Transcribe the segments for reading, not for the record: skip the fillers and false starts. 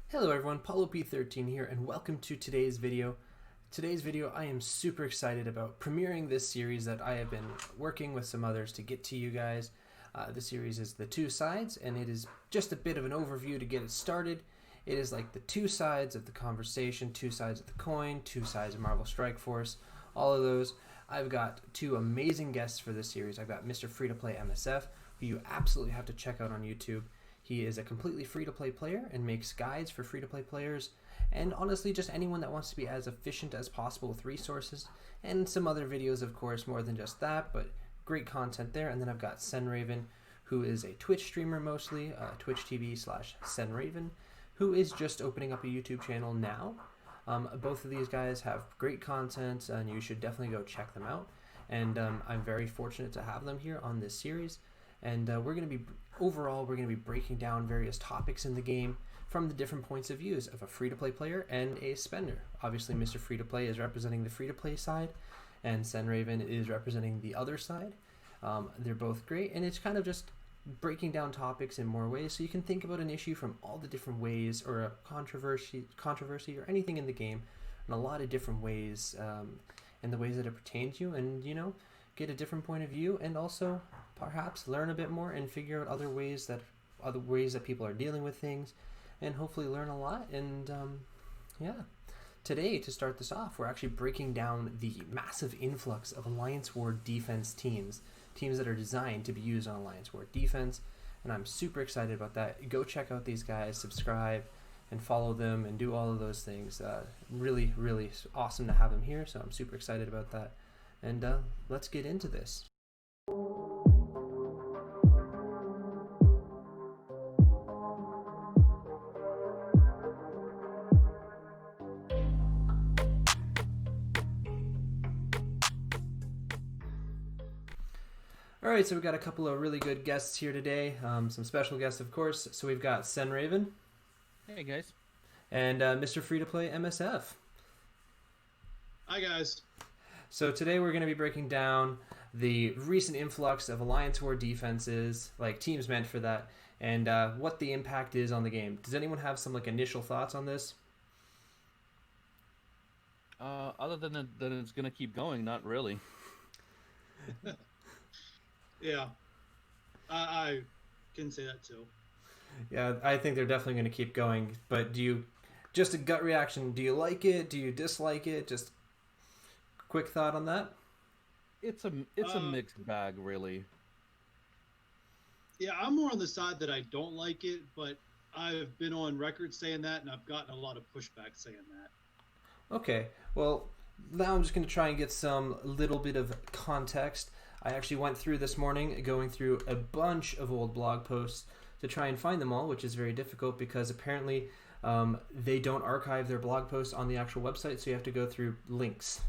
Hello everyone, Paulo P13 here, and welcome to today's video. Today's video I am super excited about premiering this series that I have been working with some others to get to you guys. The series is The Two Sides, and it is just a bit of an overview to get it started. It is like the two sides of the conversation, two sides of the coin, two sides of Marvel Strike Force, all of those. I've got two amazing guests for this series. I've got Mr. Free-to-Play MSF, who you absolutely have to check out on YouTube. He is a completely free-to-play player and makes guides for free-to-play players, and honestly just anyone that wants to be as efficient as possible with resources, and some other videos of course, more than just that, but great content there. And then I've got SenRaven, who is a Twitch streamer mostly, Twitch TV/SenRaven, who is just opening up a YouTube channel now. Both of these guys have great content, and you should definitely go check them out. And I'm very fortunate to have them here on this series. And we're going to be breaking down various topics in the game from the different points of views of a free-to-play player and a spender. Obviously, Mr. Free-to-Play is representing the free-to-play side, and SenRaven is representing the other side. They're both great, and it's kind of just breaking down topics in more ways so you can think about an issue from all the different ways, or a controversy or anything in the game in a lot of different ways, and the ways that it pertains to you, and get a different point of view, and also perhaps learn a bit more and figure out other ways that people are dealing with things, and hopefully learn a lot. And today, to start this off, we're actually breaking down the massive influx of Alliance War defense teams that are designed to be used on Alliance War defense, and I'm super excited about that. Go check out these guys, subscribe and follow them, and do all of those things. Really awesome to have them here, so I'm super excited about that. And let's get into this. All right, so we've got a couple of really good guests here today, some special guests, of course. So we've got SenRaven. Hey, guys. And Mr. Free-to-Play MSF. Hi, guys. So today we're going to be breaking down the recent influx of Alliance War defenses, like teams meant for that, and what the impact is on the game. Does anyone have some initial thoughts on this? Other than that it's going to keep going, not really. Yeah, I can say that too. Yeah, I think they're definitely going to keep going. But just a gut reaction, do you like it? Do you dislike it? Just quick thought on that. It's a mixed bag, really. Yeah, I'm more on the side that I don't like it, but I've been on record saying that, and I've gotten a lot of pushback saying that. Okay, well, now I'm just going to try and get some little bit of context. I actually went through this morning, going through a bunch of old blog posts to try and find them all, which is very difficult because apparently they don't archive their blog posts on the actual website, so you have to go through links,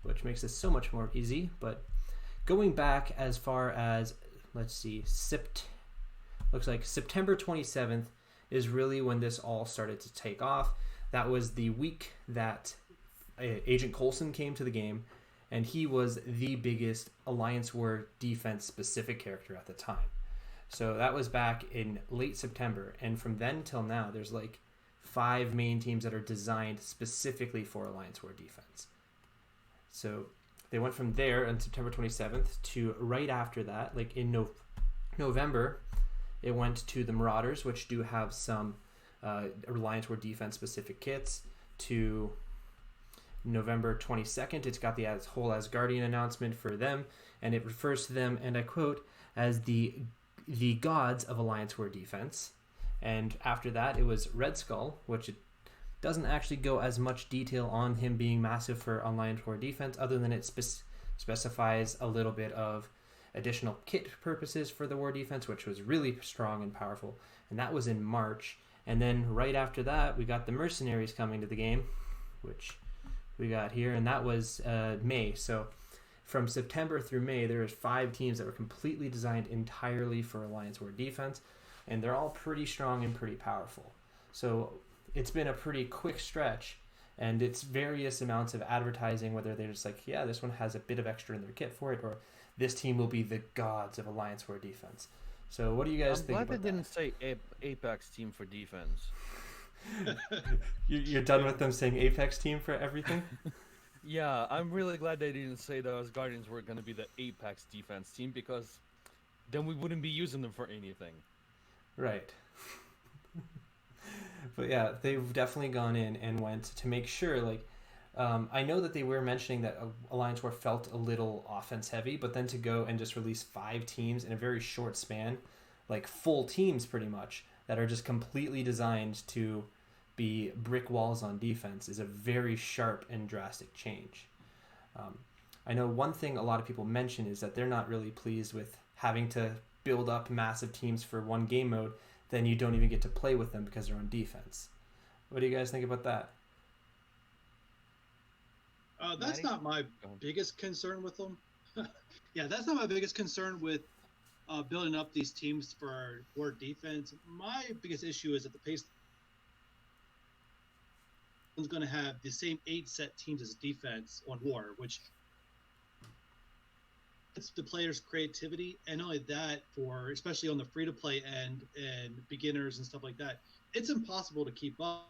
which makes this so much more easy. But going back as far as, let's see, looks like September 27th is really when this all started to take off. That was the week that Agent Coulson came to the game, and he was the biggest Alliance War defense specific character at the time. So that was back in late September, and from then till now, there's 5 main teams that are designed specifically for Alliance War defense. So they went from there on September 27th to right after that, in November, it went to the Marauders, which do have some Alliance War defense specific kits, to November 22nd, it's got the whole Asgardian announcement for them, and it refers to them, and I quote, as the gods of Alliance War defense. And after that, it was Red Skull, which it doesn't actually go as much detail on him being massive for Alliance War defense, other than it specifies a little bit of additional kit purposes for the war defense, which was really strong and powerful. And that was in March. And then right after that, we got the Mercenaries coming to the game, which we got here, and that was May. So from September through May, there was 5 teams that were completely designed entirely for Alliance War defense, and they're all pretty strong and pretty powerful. So it's been a pretty quick stretch, and it's various amounts of advertising, whether they're just yeah, this one has a bit of extra in their kit for it, or this team will be the gods of Alliance War defense. So what do you guys think about that? I'm glad they didn't say Apex team for defense. You're done with them saying Apex team for everything? Yeah, I'm really glad they didn't say the Asgardians were going to be the Apex defense team, because then we wouldn't be using them for anything. Right. But yeah, they've definitely gone in and went to make sure, like, I know that they were mentioning that Alliance War felt a little offense heavy, but then to go and just release 5 teams in a very short span, like full teams pretty much, that are just completely designed to be brick walls on defense is a very sharp and drastic change. I know one thing a lot of people mention is that they're not really pleased with having to build up massive teams for one game mode, then you don't even get to play with them because they're on defense. What do you guys think about that? That's Maddie? not my biggest concern with them. Yeah, that's not my biggest concern with building up these teams for defense. My biggest issue is that the pace is going to have the same 8 set teams as defense on war, which it's the players' creativity, and not only that, for especially on the free-to-play end and beginners and stuff like that, it's impossible to keep up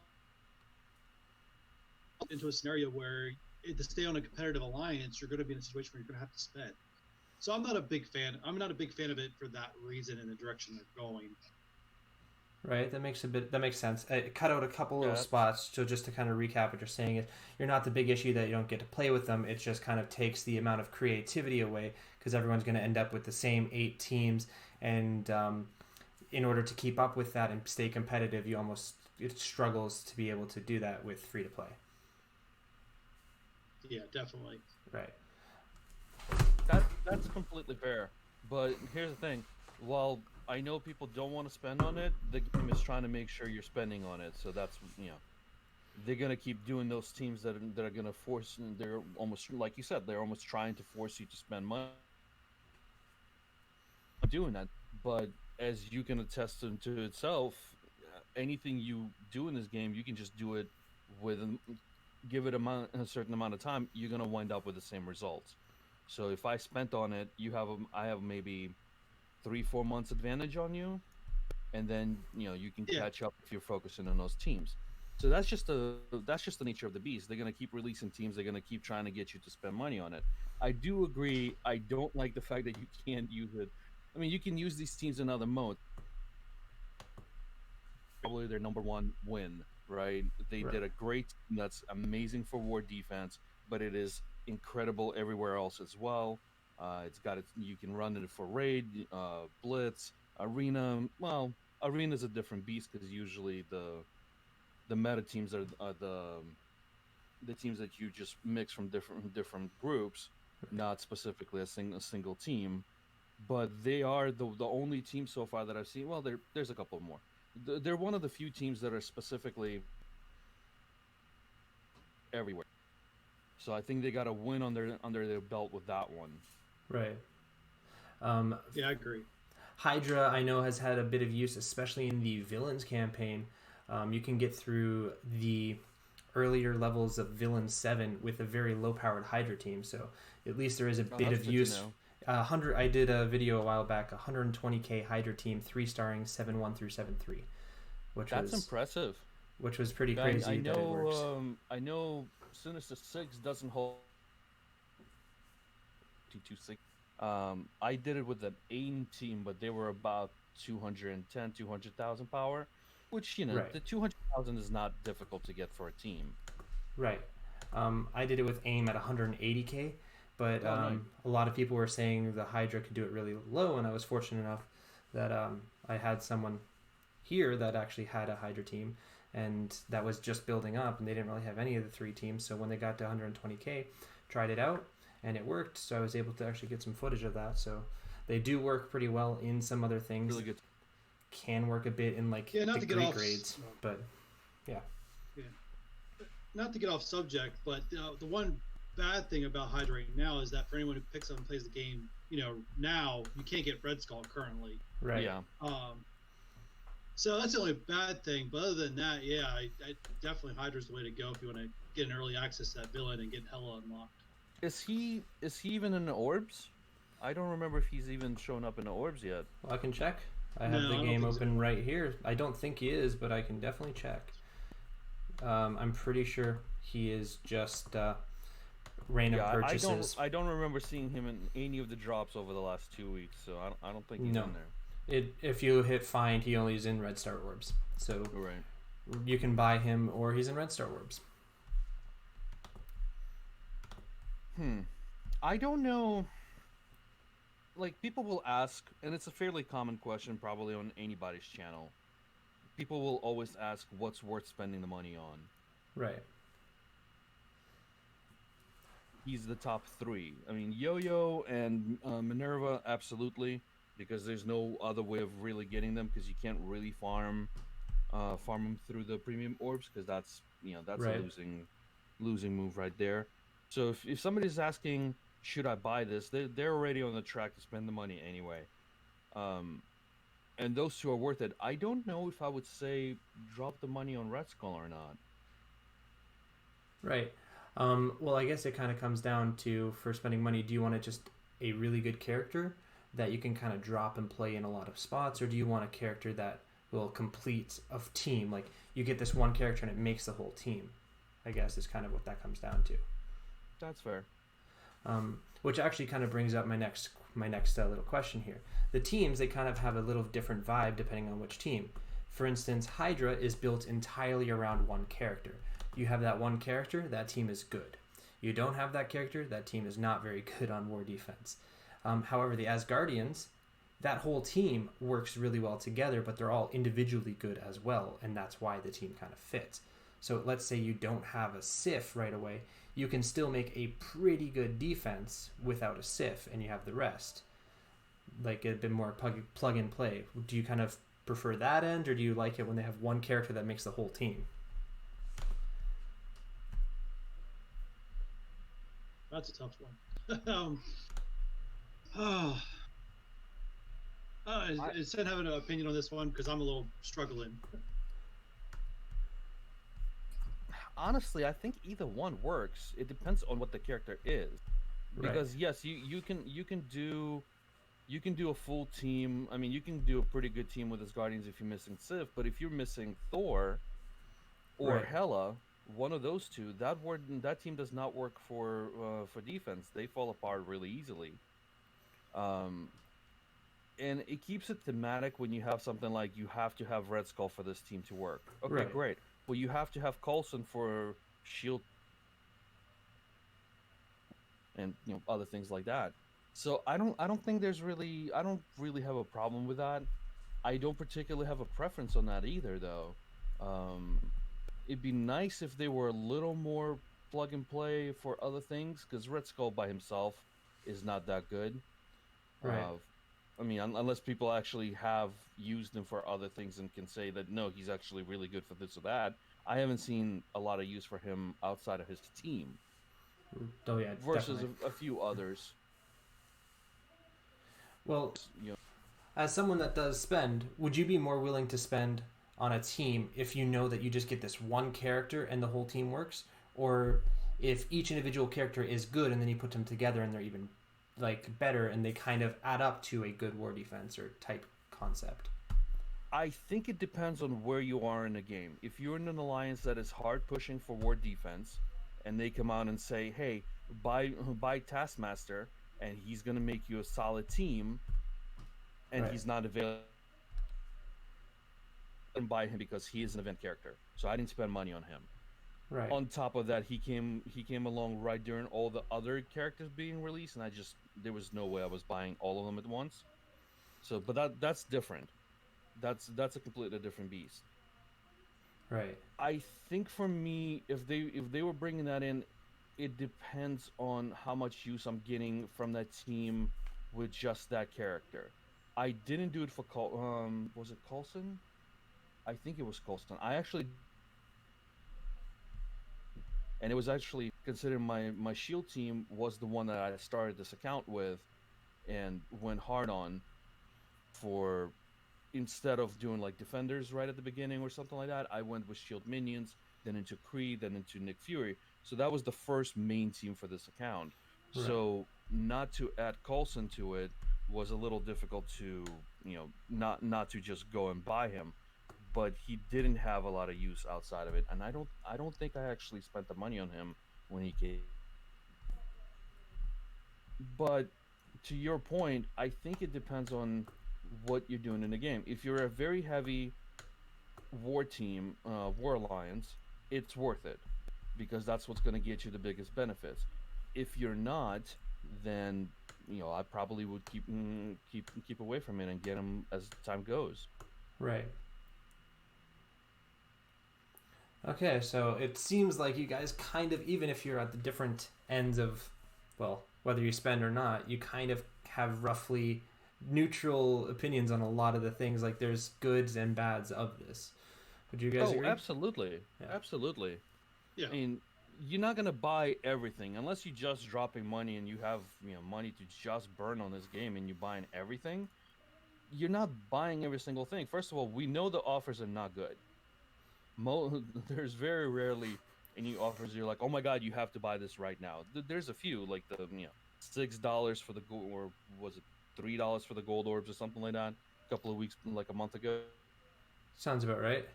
into a scenario where to stay on a competitive alliance, you're going to be in a situation where you're going to have to spend. So I'm not a big fan. I'm not a big fan of it for that reason and the direction they're going. Right, that makes sense. I cut out a couple little spots, so just to kind of recap what you're saying is you're not the big issue that you don't get to play with them. It just kind of takes the amount of creativity away because everyone's going to end up with the same 8 teams, and in order to keep up with that and stay competitive, it struggles to be able to do that with free to play. Yeah, definitely. Right. That's completely fair. But here's the thing: while I know people don't want to spend on it, the game is trying to make sure you're spending on it. So that's, they're gonna keep doing those teams that are gonna force. They're almost, like you said, they're almost trying to force you to spend money doing that. But as you can attest to itself, anything you do in this game, you can just do it with give it a certain amount of time. You're gonna wind up with the same results. So if I spent on it, I have maybe 3-4 months advantage on you, and then you can catch up if you're focusing on those teams. So that's just the nature of the beast. They're gonna keep releasing teams. They're gonna keep trying to get you to spend money on it. I do agree. I don't like the fact that you can't use it. I mean, you can use these teams in other modes. Probably their number 1 win, right? They did a great team that's amazing for war defense, but it is incredible everywhere else as well. It's got you can run it for raid, blitz, arena. Well, arena is a different beast because usually the meta teams are the teams that you just mix from different groups, not specifically a single team. But they are the only team so far that I've seen. Well, there's a couple more. They're one of the few teams that are specifically everywhere. So I think they got a win under their belt with that one. Right. Yeah, I agree. Hydra, I know, has had a bit of use, especially in the Villains campaign. You can get through the earlier levels of Villain 7 with a very low-powered Hydra team, so at least there is a bit of use. 100. I did a video a while back, 120k Hydra team, 3-starring 7-1 through 7-3, That's impressive. Which was pretty crazy. I know. That it works. I know Sinister 6 doesn't hold 226. I did it with an AIM team, but they were about 210, 200,000 power, which the 200,000 is not difficult to get for a team. Right. I did it with AIM at 180k, but nice. A lot of people were saying the Hydra could do it really low, and I was fortunate enough that I had someone here that actually had a Hydra team, and that was just building up, and they didn't really have any of the 3 teams. So when they got to 120k, tried it out, and it worked. So I was able to actually get some footage of that. So they do work pretty well in some other things. Really good. Can work a bit in like not the to get great off, grades, but yeah. Not to get off subject, but the one bad thing about Hydra right now is that for anyone who picks up and plays the game, now you can't get Red Skull currently. Right. Yeah. So that's the only bad thing. But other than that, yeah, I definitely Hydra's the way to go if you want to get an early access to that villain and get Hela unlocked. Is he even in the orbs? I don't remember if he's even shown up in the orbs yet. Well, I can check. I have the game open right here. I don't think he is, but I can definitely check. I'm pretty sure he is just random Yeah, purchases. I don't remember seeing him in any of the drops over the last 2 weeks, so I don't think he's No, in there. if you hit find, he only is in Red Star Orbs, so Right. you can buy him or he's in Red Star Orbs. I don't know. Like, people will ask, and it's a fairly common question probably on anybody's channel. People will always ask what's worth spending the money on. Right. He's the top three. I mean, Yo-Yo and Minerva, absolutely, because there's no other way of really getting them, because you can't really farm them through the premium orbs, because that's Right. a losing move right there. So if somebody's asking, should I buy this, they're already on the track to spend the money anyway. And those two are worth it. I don't know if I would say drop the money on Red Skull or not. Right. Well, I guess it kind of comes down to, for spending money, do you want just a really good character that you can kind of drop and play in a lot of spots, or do you want a character that will complete a team? Like, you get this one character and it makes the whole team, I guess, is kind of what that comes down to. That's fair. Which actually kind of brings up my next little question here. The teams, they kind of have a little different vibe depending on which team. For instance, Hydra is built entirely around one character. You have that one character, that team is good. You don't have that character, that team is not very good on war defense. However, the Asgardians, that whole team works really well together, but they're all individually good as well, and that's why the team kind of fits. So let's say you don't have a Sif right away, you can still make a pretty good defense without a Sif, and you have the rest. Like a bit more plug and play. Do you kind of prefer that end, or do you like it when they have one character that makes the whole team? That's a tough one. Is Sen having an opinion on this one? Because I'm a little struggling. Honestly, I think either one works. It depends on what the character is. Because yes, you can do a full team. I mean, you can do a pretty good team with Asgardians if you're missing Sif, but if you're missing Thor or Hela, one of those two, that team does not work for defense. They fall apart really easily. And it keeps it thematic when you have something like, you have to have Red Skull for this team to work. Okay, great. Well, you have to have Coulson for shield and other things like that. So I don't really have a problem with that. I don't particularly have a preference on that either, though. It'd be nice if they were a little more plug and play for other things, because Red Skull by himself is not that good. Right. I mean, unless people actually have used him for other things and can say that, no, he's actually really good for this or that. I haven't seen a lot of use for him outside of his team. Oh yeah, versus a few others. Well, as someone that does spend, would you be more willing to spend on a team if you know that you just get this one character and the whole team works, or if each individual character is good and then you put them together and they're even better and they kind of add up to a good war defense or type concept? I think it depends on where you are in the game. If you're in an alliance that is hard pushing for war defense, and they come out and say, "Hey, buy Taskmaster, and he's gonna make you a solid team," and he's not available, and buy him because he is an event character. So I didn't spend money on him. Right. On top of that, he came along right during all the other characters being released, and there was no way I was buying all of them at once. So, but that's different. That's a completely different beast. Right. I think for me, if they were bringing that in, it depends on how much use I'm getting from that team with just that character. I didn't do it for was it Coulson? I think it was Coulson. And it was actually considered my shield team was the one that I started this account with and went hard on for, instead of doing like defenders right at the beginning or something like that, I went with shield minions, then into Creed, then into Nick Fury. So that was the first main team for this account. Right. So not to add Coulson to it was a little difficult to, not to just go and buy him. but he didn't have a lot of use outside of it, and I don't think I actually spent the money on him when he came. But to your point, I think it depends on what you're doing in the game. If you're a very heavy war team, war alliance, it's worth it because that's what's going to get you the biggest benefits. If you're not, then I probably would keep away from it and get him as time goes. Right. Okay, so it seems like you guys kind of, even if you're at the different ends of, well, whether you spend or not, you kind of have roughly neutral opinions on a lot of the things. Like there's goods and bads of this. Would you guys Oh, agree? absolutely, Yeah. absolutely. Yeah. I mean, you're not gonna buy everything unless you're just dropping money and you have money to just burn on this game and you're buying everything. You're not buying every single thing. First of all, we know the offers are not good. There's very rarely any offers you're like, oh my god, you have to buy this right now. There's a few like the $6 for the gold, or was it $3 for the gold orbs or something like that? A couple of weeks, like a month ago. Sounds about right.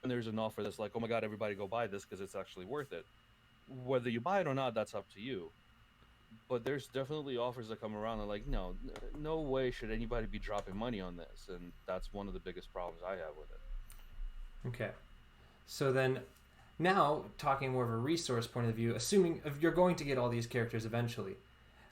And there's an offer that's like, oh my god, everybody go buy this because it's actually worth it. Whether you buy it or not, that's up to you. But there's definitely offers that come around and like, no way should anybody be dropping money on this, and that's one of the biggest problems I have with it. Okay. So then, now talking more of a resource point of view, assuming if you're going to get all these characters eventually,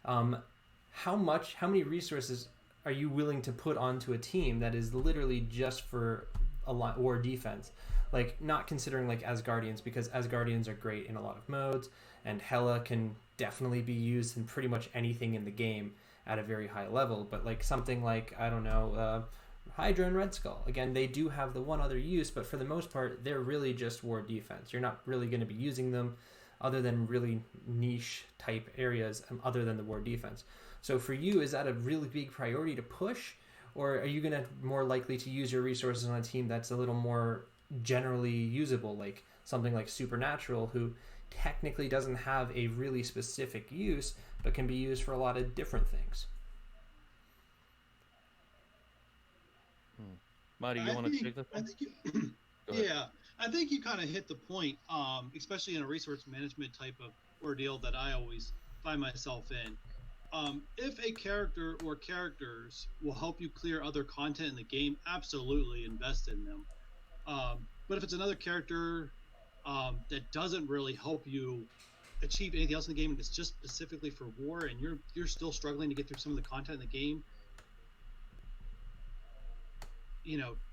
how many resources are you willing to put onto a team that is literally just for war defense? Like not considering like Asgardians, because Asgardians are great in a lot of modes, and Hela can definitely be used in pretty much anything in the game at a very high level. But like something like, I don't know, Hydra and Red Skull, again, they do have the one other use, but for the most part, they're really just war defense. You're not really going to be using them other than really niche type areas other than the war defense. So for you, is that a really big priority to push, or are you going to more likely to use your resources on a team that's a little more generally usable, like something like Supernatural, who technically doesn't have a really specific use, but can be used for a lot of different things? Marty, you want to take that? I think you, yeah, I think you kind of hit the point, especially in a resource management type of ordeal that I always find myself in. If a character or characters will help you clear other content in the game, absolutely invest in them. But if it's another character that doesn't really help you achieve anything else in the game, and it's just specifically for war, and you're still struggling to get through some of the content in the game,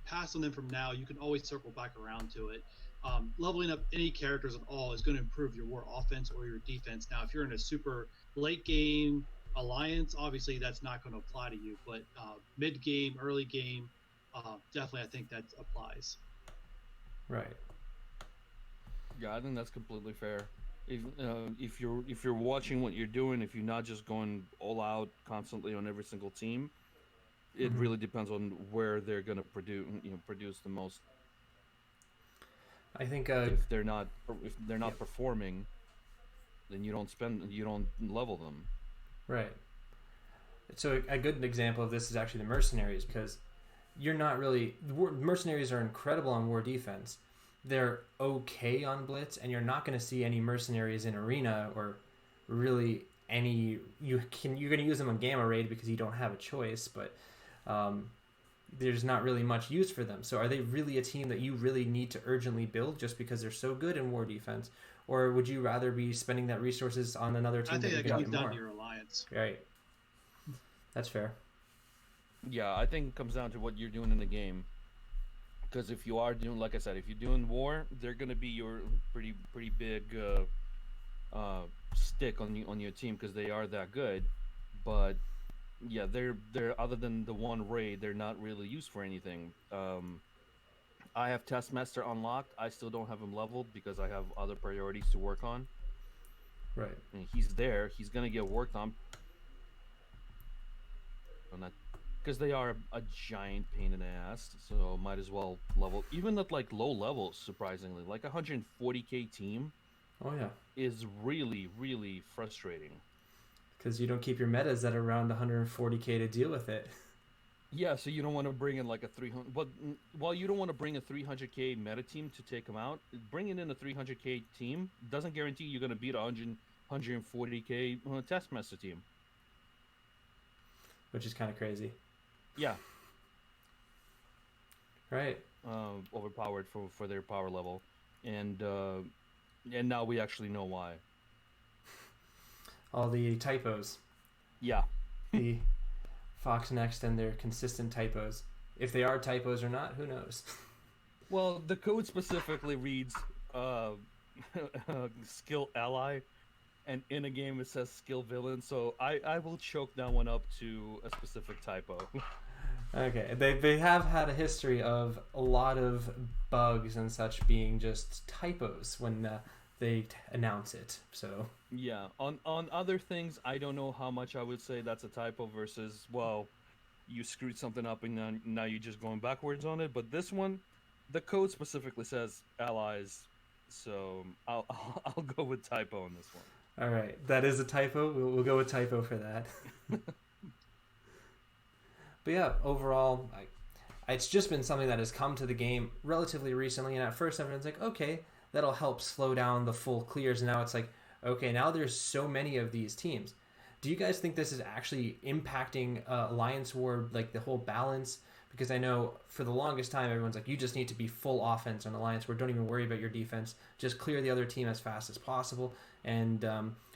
pass on them from now. You can always circle back around to it. Leveling up any characters at all is going to improve your war offense or your defense. Now, if you're in a super late game alliance, obviously that's not going to apply to you. But mid game, early game, definitely I think that applies. Right. Yeah, I think that's completely fair. If you're watching what you're doing, if you're not just going all out constantly on every single team, it really depends on where they're going to produce the most. I think if they're not performing, then you don't level them. Right. So a good example of this is actually the mercenaries, because you're not really mercenaries are incredible on war defense. They're okay on blitz, and you're not going to see any mercenaries in arena or really any. You're going to use them on gamma raid because you don't have a choice, but there's not really much use for them. So are they really a team that you really need to urgently build just because they're so good in war defense, or would you rather be spending that resources on another team? I think that comes down to your alliance. Right. That's fair. Yeah, I think it comes down to what you're doing in the game. Because if you are doing, like I said, if you're doing war, they're gonna be your pretty big stick on your team because they are that good. But yeah, they're other than the one raid, they're not really used for anything. I have Taskmaster unlocked. I still don't have him leveled because I have other priorities to work on. Right. And he's there. He's gonna get worked on that because they are a giant pain in the ass. So might as well level even at like low levels. Surprisingly, like 140k team. Oh yeah. Is really frustrating. Because you don't keep your metas at around 140k to deal with it. Yeah, so you don't want to bring in like a 300. Well, you don't want to bring a 300k meta team to take them out. Bringing in a 300k team doesn't guarantee you're going to beat a 140k test master team. Which is kind of crazy. Yeah. Right. Overpowered for their power level, and now we actually know why. All the typos. Yeah. The Fox Next and their consistent typos. If they are typos or not, who knows? Well, the code specifically reads skill ally, and in a game it says skill villain, so I will choke that one up to a specific typo. Okay, they have had a history of a lot of bugs and such being just typos when they announce it. So Yeah, on other things, I don't know how much I would say that's a typo versus, well, you screwed something up and now you're just going backwards on it. But this one, the code specifically says allies, so I'll I'll go with typo on this one. all right, that is a typo. We'll go with typo for that. But yeah, overall, it's just been something that has come to the game relatively recently. And at first, everyone's like, okay, that'll help slow down the full clears. And now it's like, okay, now there's so many of these teams. Do you guys think this is actually impacting Alliance War, like the whole balance? Because I know for the longest time, everyone's like, you just need to be full offense on Alliance War. Don't even worry about your defense. Just clear the other team as fast as possible. And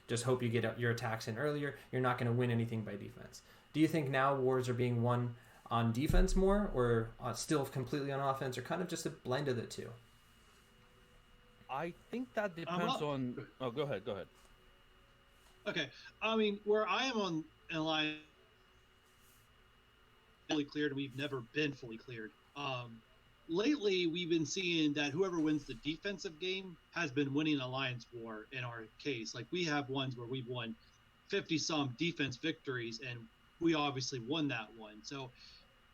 just hope you get your attacks in earlier. You're not going to win anything by defense. Do you think now wars are being won on defense more, or still completely on offense, or kind of just a blend of the two? I think that depends on. Oh, go ahead. Okay, I mean, where I am on Alliance, fully cleared, and we've never been fully cleared. Lately, we've been seeing that whoever wins the defensive game has been winning Alliance War in our case. Like, we have ones where we've won 50-some defense victories, and we obviously won that one. So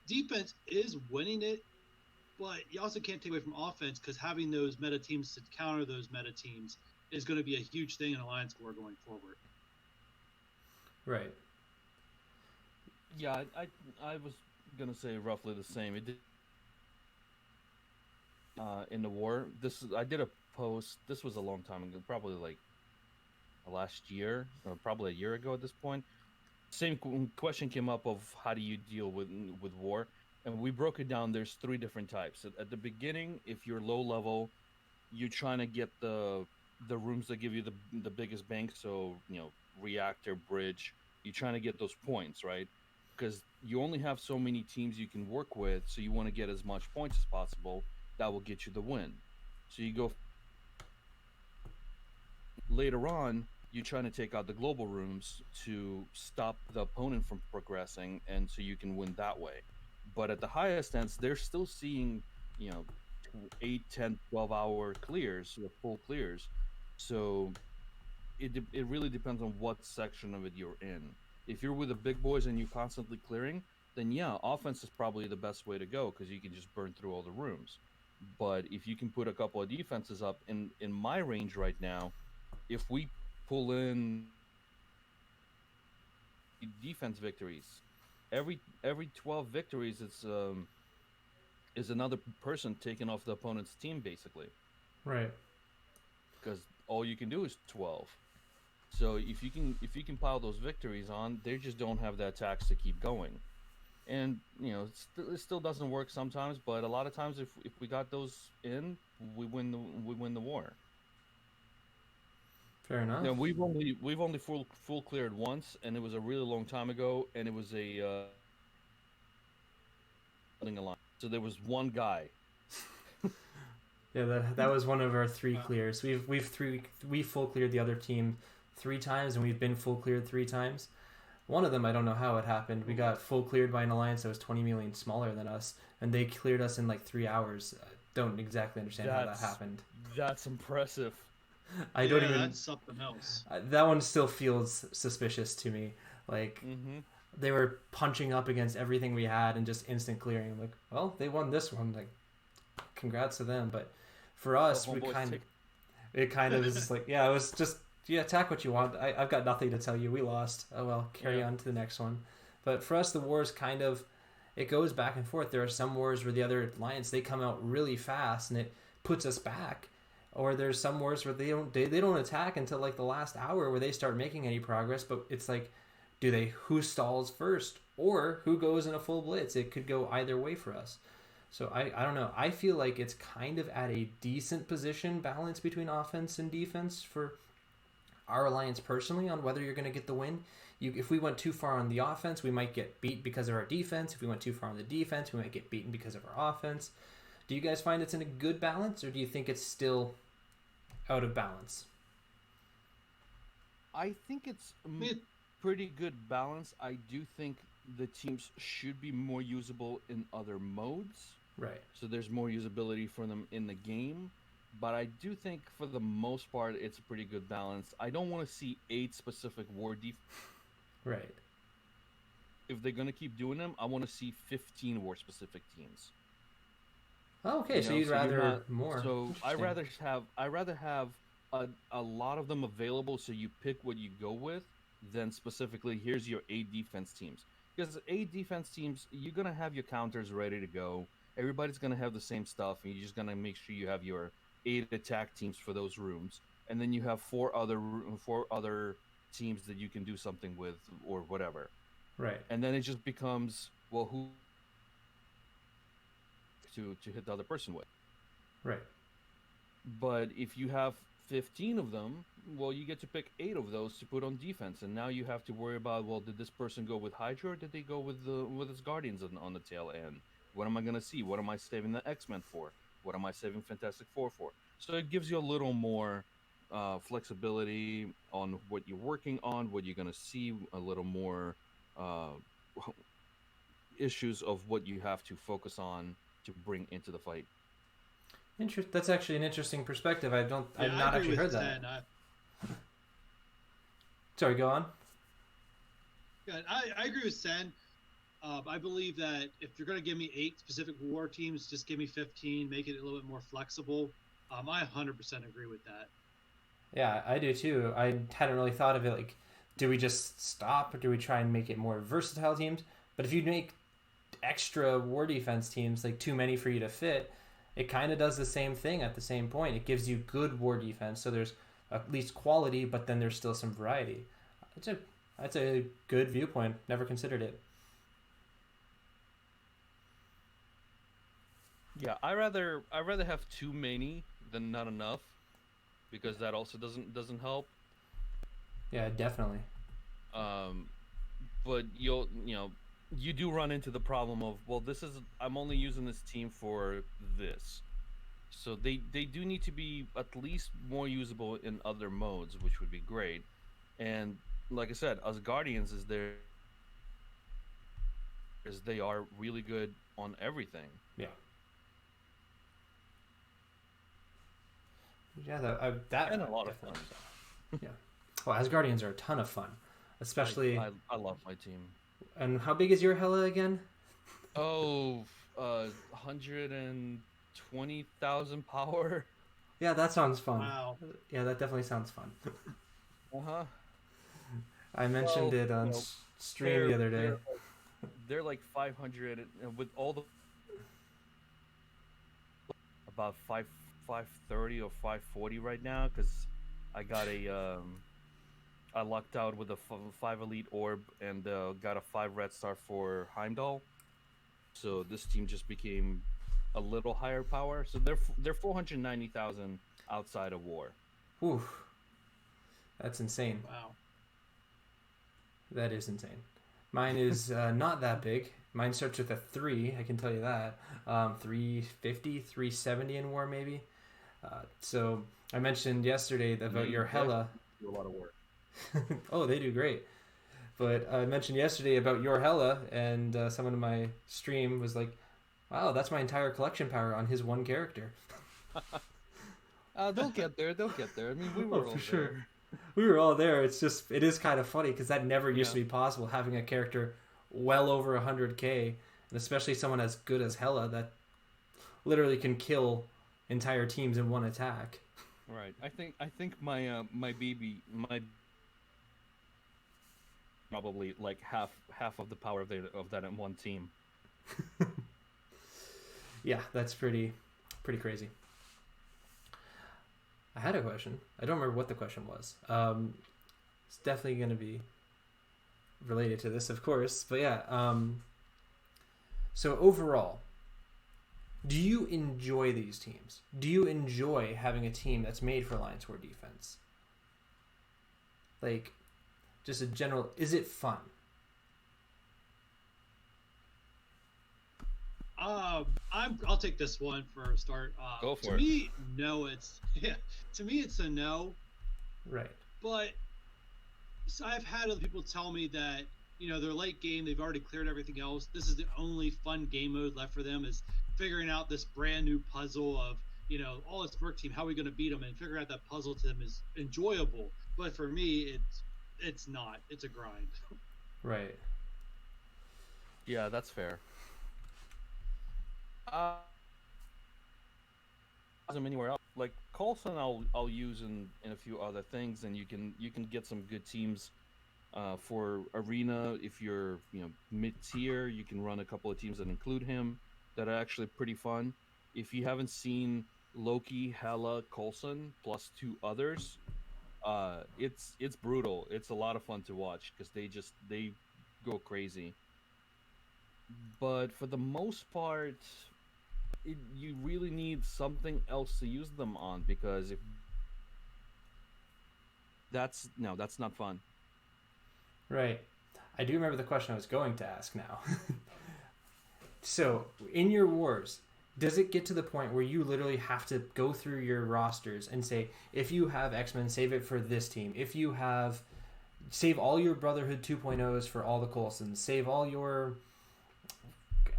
defense is winning it, but you also can't take away from offense, because having those meta teams to counter those meta teams is going to be a huge thing in Alliance War going forward. Right. Yeah, I was gonna say roughly the same. It did in the war. I did a post. This was a long time ago, probably like last year, or probably a year ago at this point. Same question came up of how do you deal with war, and we broke it down. There's 3 different types. At the beginning, if you're low level, you're trying to get the rooms that give you the biggest bang. So reactor, bridge. You're trying to get those points, right? Because you only have so many teams you can work with, so you want to get as much points as possible. That will get you the win. So you go later on. You're trying to take out the global rooms to stop the opponent from progressing, and so you can win that way. But at the highest ends, they're still seeing 8, 10, 12-hour clears or full clears. So it really depends on what section of it you're in. If you're with the big boys and you're constantly clearing, then yeah, offense is probably the best way to go, because you can just burn through all the rooms. But if you can put a couple of defenses up in my range right now, if we pull in defense victories, every 12 victories, it's is another person taking off the opponent's team, basically. Right. Because all you can do is 12. So if you can pile those victories on, they just don't have that tax to keep going. And it still doesn't work sometimes, but a lot of times if we got those in, we win the war. Fair enough. We've only full cleared once, and it was a really long time ago, and it was a line. So there was one guy. Yeah, that was one of our 3 clears. We've full cleared the other team 3 times, and we've been full cleared 3 times. One of them, I don't know how it happened. We got full cleared by an alliance that was 20 million smaller than us, and they cleared us in like 3 hours. I don't exactly understand how that happened. That's impressive. I don't even. That's something else. That one still feels suspicious to me. Like they were punching up against everything we had and just instant clearing. I'm like, well, they won this one. Like, congrats to them. But for us, it kind of is like, yeah, it was just. Yeah, attack what you want. I've got nothing to tell you. We lost. Oh well, carry on to the next one. But for us, the war is kind of, it goes back and forth. There are some wars where the other alliance, they come out really fast and it puts us back, or there's some wars where they don't attack until like the last hour where they start making any progress. But it's like, who stalls first, or who goes in a full blitz? It could go either way for us. So I don't know. I feel like it's kind of at a decent position balance between offense and defense for our alliance personally on whether you're going to get the win. If we went too far on the offense, we might get beat because of our defense. If we went too far on the defense, we might get beaten because of our offense. Do you guys find it's in a good balance, or do you think it's still out of balance? I think it's pretty good balance. I do think the teams should be more usable in other modes. Right. So there's more usability for them in the game. But I do think for the most part, it's a pretty good balance. I don't want to see 8 specific war defense. Right. If they're going to keep doing them, I want to see 15 war specific teams. Oh, okay, so you'd rather more. So I rather have a lot of them available, so you pick what you go with, than specifically here's your 8 defense teams. Because 8 defense teams, you're gonna have your counters ready to go. Everybody's gonna have the same stuff, and you're just gonna make sure you have your 8 attack teams for those rooms, and then you have 4 other teams that you can do something with or whatever. Right. And then it just becomes, well, who to hit the other person with. Right. But if you have 15 of them, well, you get to pick 8 of those to put on defense, and now you have to worry about, well, did this person go with Hydra, or did they go with Asgardians on the tail end? What am I going to see? What am I saving the X-Men for? What am I saving Fantastic Four for? So it gives you a little more flexibility on what you're working on, what you're going to see, a little more issues of what you have to focus on to bring into the fight. That's actually an interesting perspective. I've not actually heard that. Sorry, go on. Yeah, I agree with Sen. I believe that if you're going to give me 8 specific war teams, just give me 15, make it a little bit more flexible. I 100% agree with that. Yeah, I do too. I hadn't really thought of it like, do we just stop, or do we try and make it more versatile teams? But if you make extra war defense teams, like too many for you to fit, it kind of does the same thing at the same point. It gives you good war defense, so there's at least quality, but then there's still some variety. That's a good viewpoint. Never considered it. Yeah, I rather have too many than not enough, because that also doesn't help. Yeah, definitely. But you do run into the problem of, well, I'm only using this team for this. So they do need to be at least more usable in other modes, which would be great. And like I said, Asgardians is there, as they are really good on everything. Yeah. Yeah, that and a lot of fun. Yeah. Well, Asgardians are a ton of fun, especially. I love my team. And how big is your Hela again? Oh, 120,000 power. Yeah, that sounds fun. Wow. Yeah, that definitely sounds fun. Uh-huh. I mentioned it on stream the other day. They're like 500 with all the about 530 or 540 right now, because I got I lucked out with a 5 elite orb and got a 5 red star for Heimdall. So this team just became a little higher power. So they're 490,000 outside of war. Ooh, that's insane. Wow. That is insane. Mine is not that big. Mine starts with a 3, I can tell you that. 350, 370 in war maybe. So I mentioned yesterday about your Hela. Do a lot of work. Oh, they do great. But I mentioned yesterday about your Hela, and someone in my stream was like, wow, that's my entire collection power on his one character. They'll get there. I mean, we were all for sure. there. We were all there. It is kind of funny because that never used to be possible, having a character well over 100k, and especially someone as good as Hela that literally can kill entire teams in one attack. Right. I think my my probably like half of the power of that in one team. Yeah, that's pretty crazy. I had a question. I don't remember what the question was. It's definitely going to be related to this, of course. But yeah, so overall, do you enjoy these teams? Do you enjoy having a team that's made for Alliance War defense? Like, just a general, is it fun? I'll take this one for a start. Go for to it. me, no, to me it's a no. Right. But so I've had other people tell me that they're late game, they've already cleared everything else. This is the only fun game mode left for them is figuring out this brand new puzzle of all this work team. How are we going to beat them? And figuring out that puzzle to them is enjoyable. But for me, it's not. It's a grind. Right. Yeah, that's fair. Them anywhere else. Like Coulson, I'll use in a few other things, and you can get some good teams for Arena. If you're mid tier, you can run a couple of teams that include him that are actually pretty fun. If you haven't seen Loki, Hela, Coulson plus 2 others, it's brutal. It's a lot of fun to watch because they go crazy. But for the most part, you really need something else to use them on, because if that's not fun. Right. I do remember the question I was going to ask now. So, in your wars, does it get to the point where you literally have to go through your rosters and say, if you have X-Men, save it for this team. If you have, save all your Brotherhood 2.0s for all the Coulsons. Save all your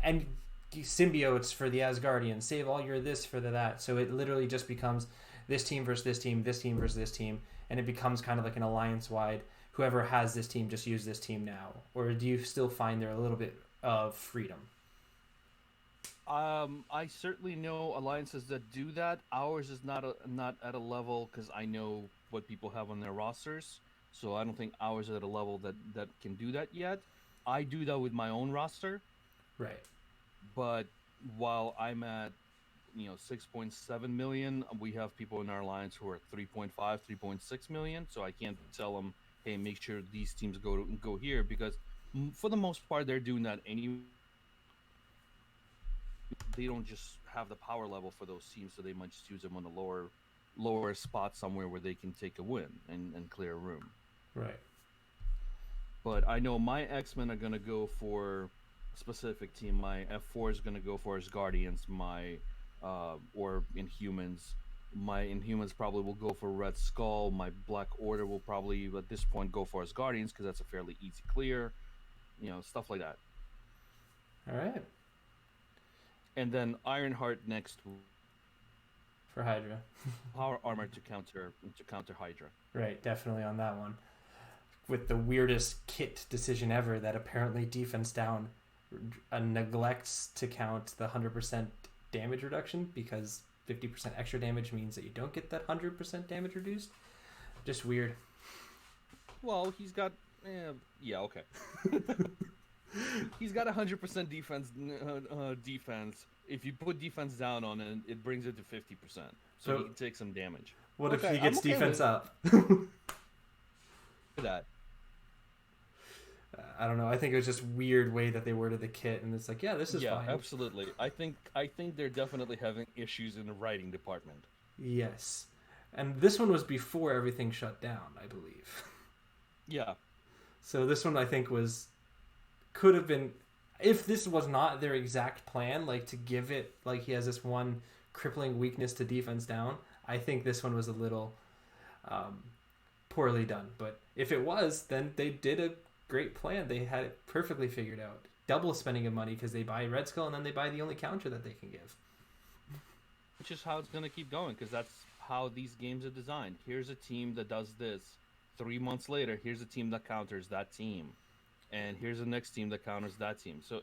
and symbiotes for the Asgardians. Save all your this for that. So it literally just becomes this team versus this team versus this team, and it becomes kind of like an alliance-wide, whoever has this team, just use this team now. Or do you still find there a little bit of freedom? I certainly know alliances that do that. Ours is not at a level, because I know what people have on their rosters, so I don't think ours is at a level that can do that yet. I do that with my own roster. Right. But while I'm at 6.7 million, we have people in our alliance who are 3.5, 3.6 million. So I can't tell them, hey, make sure these teams go here, because for the most part they're doing that anyway. They don't just have the power level for those teams, so they might just use them on a lower spot somewhere where they can take a win and clear a room. Right. But I know my X-Men are gonna go for specific team. My F4 is going to go for Asgardians. My or Inhumans. My Inhumans probably will go for Red Skull. My Black Order will probably at this point go for Asgardians, because that's a fairly easy clear. Stuff like that. All right. And then Ironheart next for Hydra. Power armor to counter Hydra. Right, definitely on that one. With the weirdest kit decision ever, that apparently defense down neglects to count the 100% damage reduction, because 50% extra damage means that you don't get that 100% damage reduced. Just weird. Well, he's got okay. He's got 100% defense. If you put defense down on it, it brings it to 50%. So he can take some damage. What if he gets defense up? That. I don't know. I think it was just weird way that they worded the kit, and it's like, yeah, this is fine. Yeah, absolutely. I think they're definitely having issues in the writing department. Yes, and this one was before everything shut down, I believe. Yeah. So this one, I think, could have been, if this was not their exact plan, like to give it, like he has this one crippling weakness to defense down. I think this one was a little poorly done. But if it was, then they did a great plan. They had it perfectly figured out. Double spending of money, because they buy Red Skull and then they buy the only counter that they can give. Which is how it's going to keep going, because that's how these games are designed. Here's a team that does this. 3 months later, here's a team that counters that team. And here's the next team that counters that team. So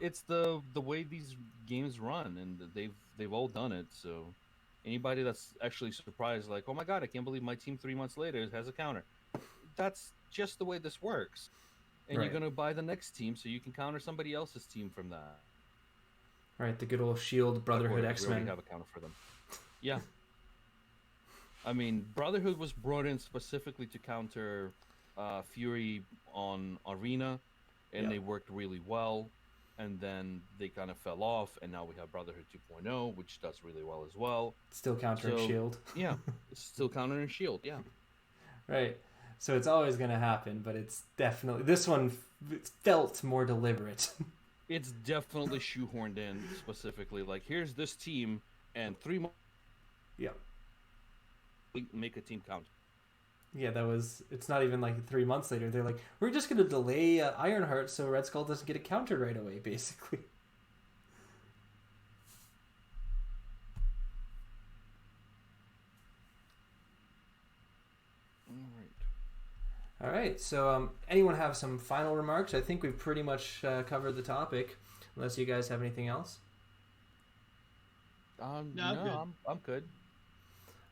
it's the way these games run, and they've all done it. So anybody that's actually surprised, like, oh my god, I can't believe my team 3 months later has a counter. That's just the way this works. and Right. you're gonna buy the next team so you can counter somebody else's team from that. Right, the good old Shield Brotherhood We already X-Men. have a counter for them. Yeah. I mean, Brotherhood was brought in specifically to counter Fury on Arena, and Yeah. they worked really well. And then they kind of fell off, and now we have Brotherhood 2.0, which does really well as well. Still countering So, Shield. Yeah, it's still countering Shield. Yeah. Right. So it's always going to happen, but it's definitely this one felt more deliberate. It's definitely shoehorned in specifically. Like, here's this team, and 3 months Yeah. we make a team count. Yeah, it's not even like 3 months later. They're like, we're just going to delay Ironheart so Red Skull doesn't get a counter right away, basically. All right, so anyone have some final remarks? I think we've pretty much covered the topic, unless you guys have anything else. No, I'm good.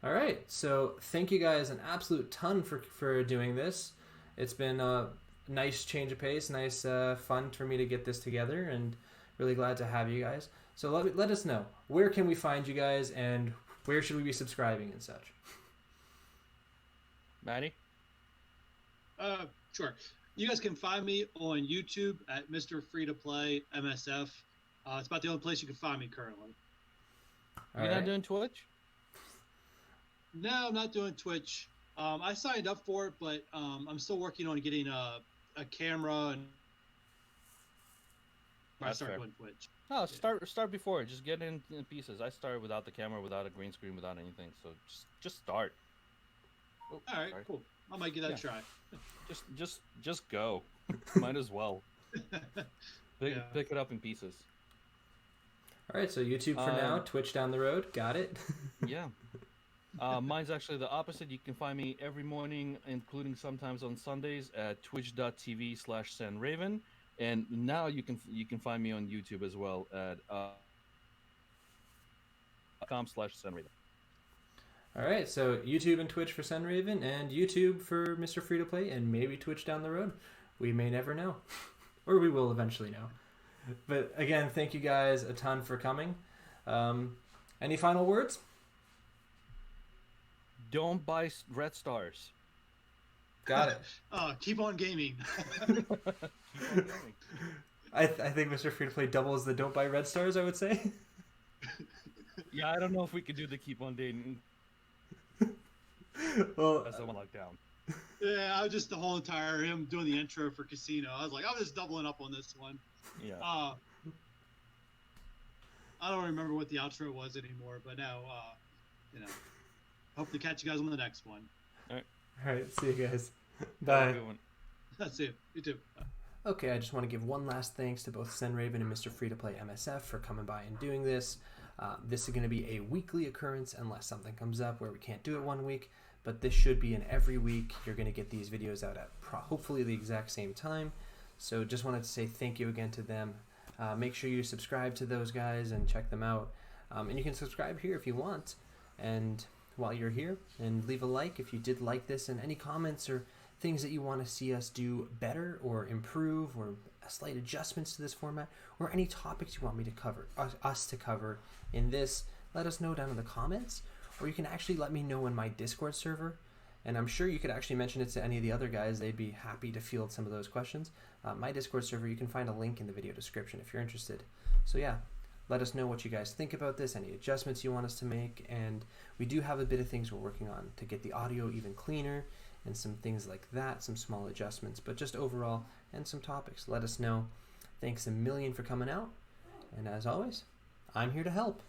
All right, so thank you guys an absolute ton for doing this. It's been a nice change of pace, nice fun for me to get this together, and really glad to have you guys. So let us know, where can we find you guys, and where should we be subscribing and such? Maddie? Sure. You guys can find me on YouTube at Mr. Free to Play MSF. It's about the only place you can find me currently. You're not doing Twitch? No, I'm not doing Twitch. I signed up for it, but I'm still working on getting a camera and I That's start fair. doing Twitch. No, start before. Just get in pieces. I started without the camera, without a green screen, without anything. So just start. Oh, All right, sorry. cool. I might give that a try. Just go. Might as well. Pick it up in pieces. All right, so YouTube for now, Twitch down the road. Got it. Yeah. Mine's actually the opposite. You can find me every morning, including sometimes on Sundays, at twitch.tv/SenRaven. And now you can find me on YouTube as well at .com/SenRaven. All right, so YouTube and Twitch for SenRaven, and YouTube for Mr. Free to Play, and maybe Twitch down the road. We may never know, or we will eventually know. But again, thank you guys a ton for coming. Any final words? Don't buy red stars. Got it. Keep on gaming. I think Mr. Free to Play doubles the don't buy red stars, I would say. Yeah, I don't know if we could do the keep on dating. Well, As someone lockdown. Yeah, I was just the whole entire him doing the intro for Casino. I was like, I'm just doubling up on this one. Yeah. I don't remember what the outro was anymore, but now, hope to catch you guys on the next one. all right, see you guys. Bye. Good one. That's it. You too. Okay, I just want to give one last thanks to both SenRaven and Mr. Free to Play MSF for coming by and doing this. This is going to be a weekly occurrence unless something comes up where we can't do it one week, but this should be an every week. You're going to get these videos out at hopefully the exact same time. So just wanted to say thank you again to them. Make sure you subscribe to those guys and check them out. And you can subscribe here if you want. And while you're here, and leave a like if you did like this, and any comments or things that you want to see us do better or improve, or slight adjustments to this format, or any topics you want me to cover, us to cover in this, let us know down in the comments, or you can actually let me know in my Discord server, and I'm sure you could actually mention it to any of the other guys. They'd be happy to field some of those questions. My Discord server, you can find a link in the video description if you're interested. So yeah, let us know what you guys think about this, any adjustments you want us to make, and we do have a bit of things we're working on to get the audio even cleaner, and some things like that, some small adjustments, but just overall, and some topics. Let us know. Thanks a million for coming out, and as always, I'm here to help.